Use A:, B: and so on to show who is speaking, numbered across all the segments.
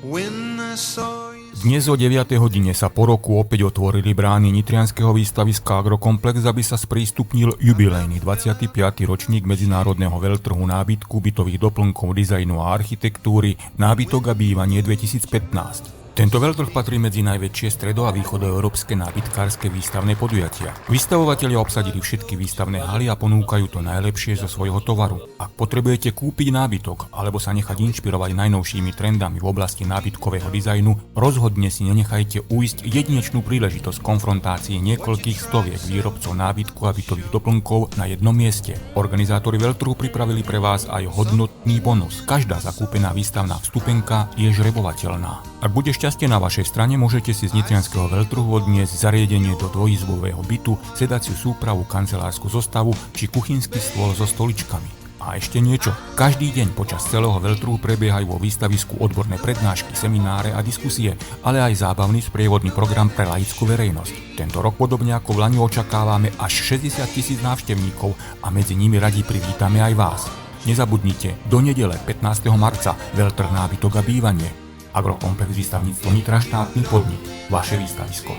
A: Dnes o 9. hodine sa po roku opäť otvorili brány nitrianskeho výstaviska Agrokomplex, aby sa sprístupnil jubilejný 25. ročník medzinárodného veľtrhu nábytku, bytových doplnkov, dizajnu a architektúry Nábytok a bývanie 2015. Tento veľtrh patrí medzi najväčšie stredo- a východoeurópske nábytkárske výstavné podujatia. Vystavovatelia obsadili všetky výstavné haly a ponúkajú to najlepšie zo svojho tovaru. Ak potrebujete kúpiť nábytok alebo sa nechať inšpirovať najnovšími trendami v oblasti nábytkového dizajnu, rozhodne si nenechajte ujsť jedinečnú príležitosť konfrontácie niekoľkých stoviek výrobcov nábytku a bytových doplnkov na jednom mieste. Organizátori veľtrhu pripravili pre vás aj hodnotný bonus. Každá zakúpená výstavná vstupenka je žrebovateľná. Ak bude šťastie na vašej strane, môžete si z nitrianskeho veľtrhu odniesť zariadenie do dvojizbového bytu, sedaciu súpravu, kancelárskú zostavu či kuchynský stôl so stoličkami. A ešte niečo. Každý deň počas celého veľtrhu prebiehajú vo výstavisku odborné prednášky, semináre a diskusie, ale aj zábavný sprievodný program pre laickú verejnosť. Tento rok podobne ako v lani očakávame až 60 000 návštevníkov a medzi nimi radi privítame aj vás. Nezabudnite, do nedele 15. marca veľtrh nábytok a bývanie. Agrokomplex výstavníctvo Nitra, štátny podnik. Vaše výstavisko.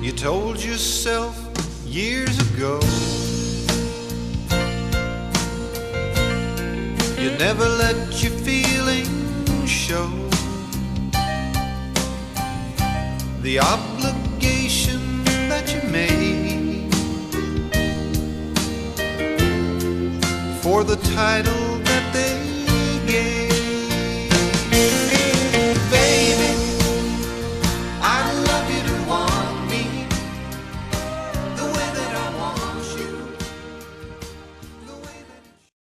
B: You told yourself years ago you'd never let your feelings show. The obligation that you made for the title that they gave.